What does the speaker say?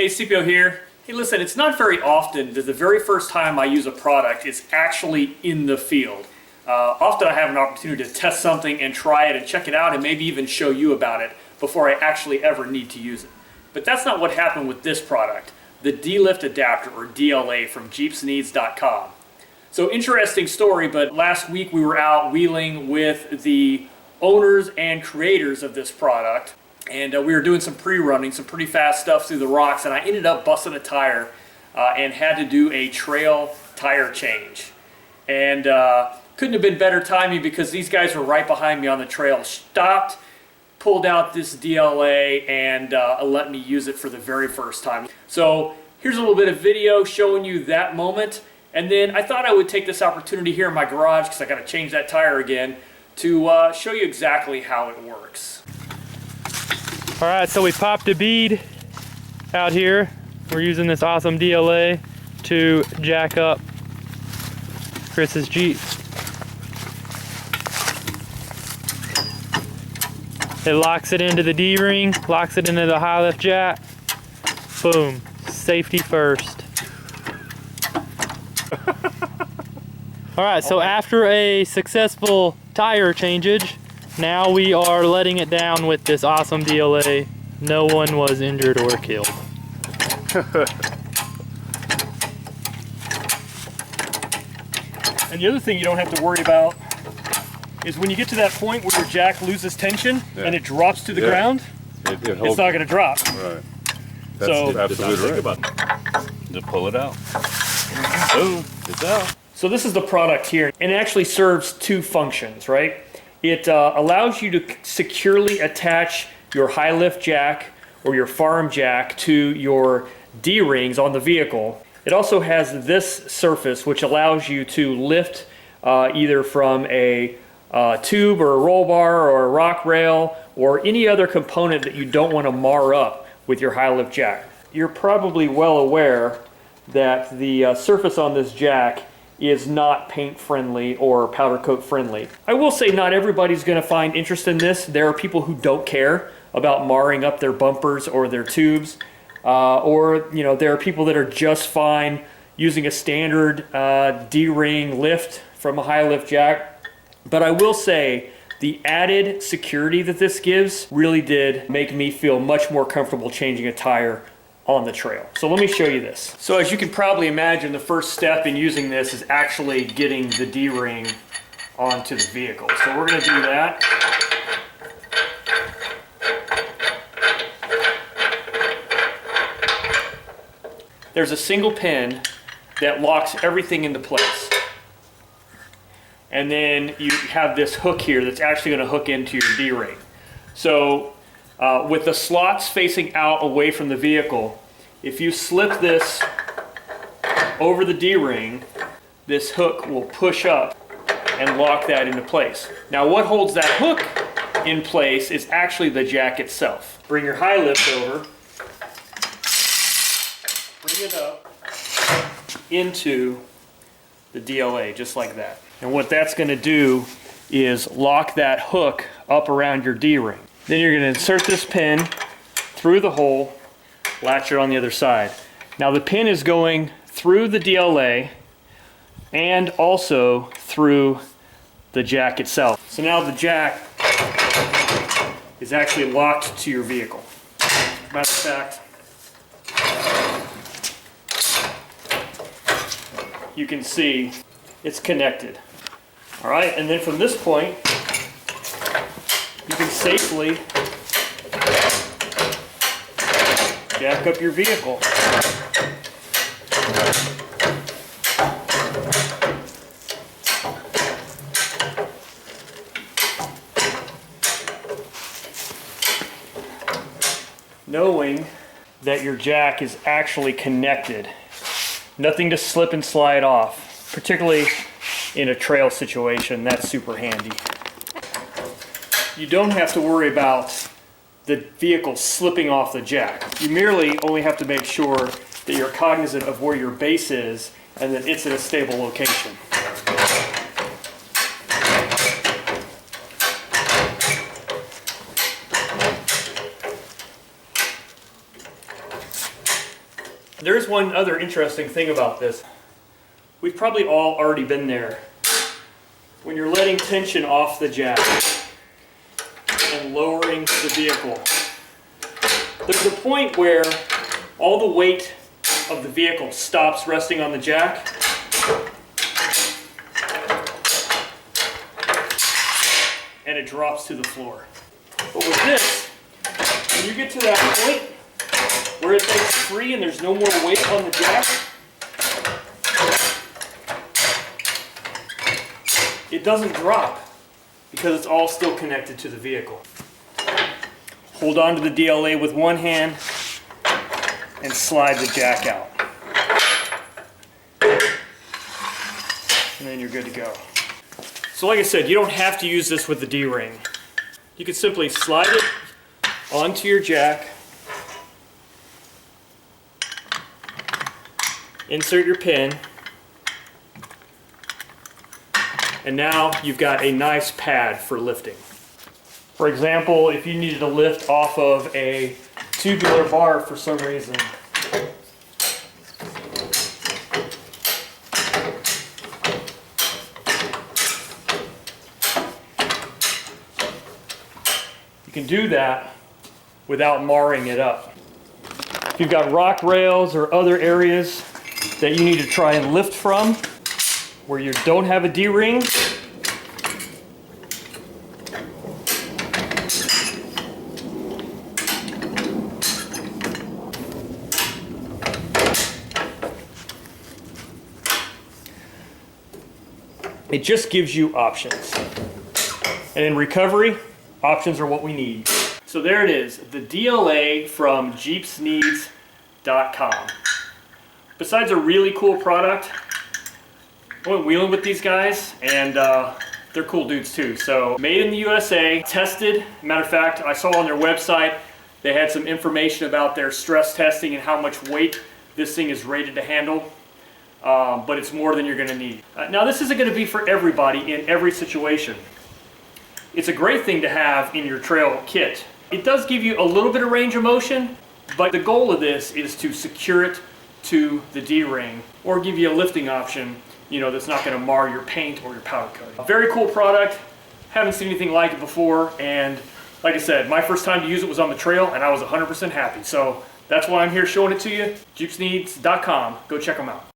Hey, CPO here. Hey, listen, it's not very often that the very first time I use a product is actually in the field. Often I have an opportunity to test something and try it and check it out and maybe even show you about it before I actually ever need to use it. But that's not what happened with this product, the D-Lift Adapter, or DLA, from JeepsNeeds.com. So interesting story, but last week we were out wheeling with the owners and creators of this product. And we were doing some pre-running, some pretty fast stuff through the rocks, and I ended up busting a tire and had to do a trail tire change. And couldn't have been better timing because these guys were right behind me on the trail. Stopped, pulled out this DLA, and let me use it for the very first time. So here's a little bit of video showing you that moment. And then I thought I would take this opportunity here in my garage, because I got to change that tire again, to show you exactly how it works. All right, so we popped a bead out here. We're using this awesome DLA to jack up Chris's Jeep. It locks it into the D-ring, locks it into the high lift jack. Boom, safety first. All right, so after a successful tire changeage, now we are letting it down with this awesome DLA. No one was injured or killed. And the other thing you don't have to worry about is when you get to that point where your jack loses tension and it drops to the ground, it's not going to drop. Right. So Absolutely right. Just pull it out. Boom, it's out. So this is the product here, and it actually serves two functions, right? It allows you to securely attach your high lift jack or your farm jack to your D-rings on the vehicle. It also has this surface which allows you to lift either from a tube or a roll bar or a rock rail or any other component that you don't want to mar up with your high lift jack. You're probably well aware that the surface on this jack is not paint friendly or powder coat friendly. I will say not everybody's going to find interest in this. There are people who don't care about marring up their bumpers or their tubes, or there are people that are just fine using a standard D-ring lift from a high lift jack. But I will say the added security that this gives really did make me feel much more comfortable changing a tire on the trail. So let me show you this. So as you can probably imagine, the first step in using this is actually getting the D-ring onto the vehicle. So we're going to do that. There's a single pin that locks everything into place. And then you have this hook here that's actually going to hook into your D-ring. So with the slots facing out away from the vehicle, if you slip this over the D-ring, this hook will push up and lock that into place. Now what holds that hook in place is actually the jack itself. Bring your high lift over, bring it up into the DLA just like that. And what that's going to do is lock that hook up around your D-ring. Then you're going to insert this pin through the hole, latch it on the other side. Now the pin is going through the DLA and also through the jack itself. So now the jack is actually locked to your vehicle. Matter of fact, you can see it's connected. All right, and then from this point, you can safely jack up your vehicle. Knowing that your jack is actually connected. Nothing to slip and slide off, particularly in a trail situation. That's super handy. You don't have to worry about the vehicle slipping off the jack. You merely only have to make sure that you're cognizant of where your base is and that it's in a stable location. There's one other interesting thing about this. We've probably all already been there. When you're letting tension off the jack and lowering the vehicle, there's a point where all the weight of the vehicle stops resting on the jack, and it drops to the floor. But with this, when you get to that point where it breaks free and there's no more weight on the jack, it doesn't drop because it's all still connected to the vehicle. Hold on to the DLA with one hand and slide the jack out. And then you're good to go. So like I said, you don't have to use this with the D-ring. You can simply slide it onto your jack, insert your pin, and now you've got a nice pad for lifting. For example, if you needed to lift off of a tubular bar for some reason, you can do that without marring it up. If you've got rock rails or other areas that you need to try and lift from where you don't have a D-ring, it just gives you options. And in recovery, options are what we need. So there it is, the DLA from JeepsNeeds.com. Besides a really cool product, I went wheeling with these guys, and they're cool dudes too. So made in the USA, tested. Matter of fact, I saw on their website, they had some information about their stress testing and how much weight this thing is rated to handle. But it's more than you're gonna need. Now this isn't gonna be for everybody in every situation. It's a great thing to have in your trail kit. It does give you a little bit of range of motion, but the goal of this is to secure it to the D-ring or give you a lifting option, you know, that's not going to mar your paint or your powder coating. A very cool product. Haven't seen anything like it before, and like I said, my first time to use it was on the trail and I was 100% happy. So that's why I'm here showing it to you. JeepsNeeds.com. Go check them out.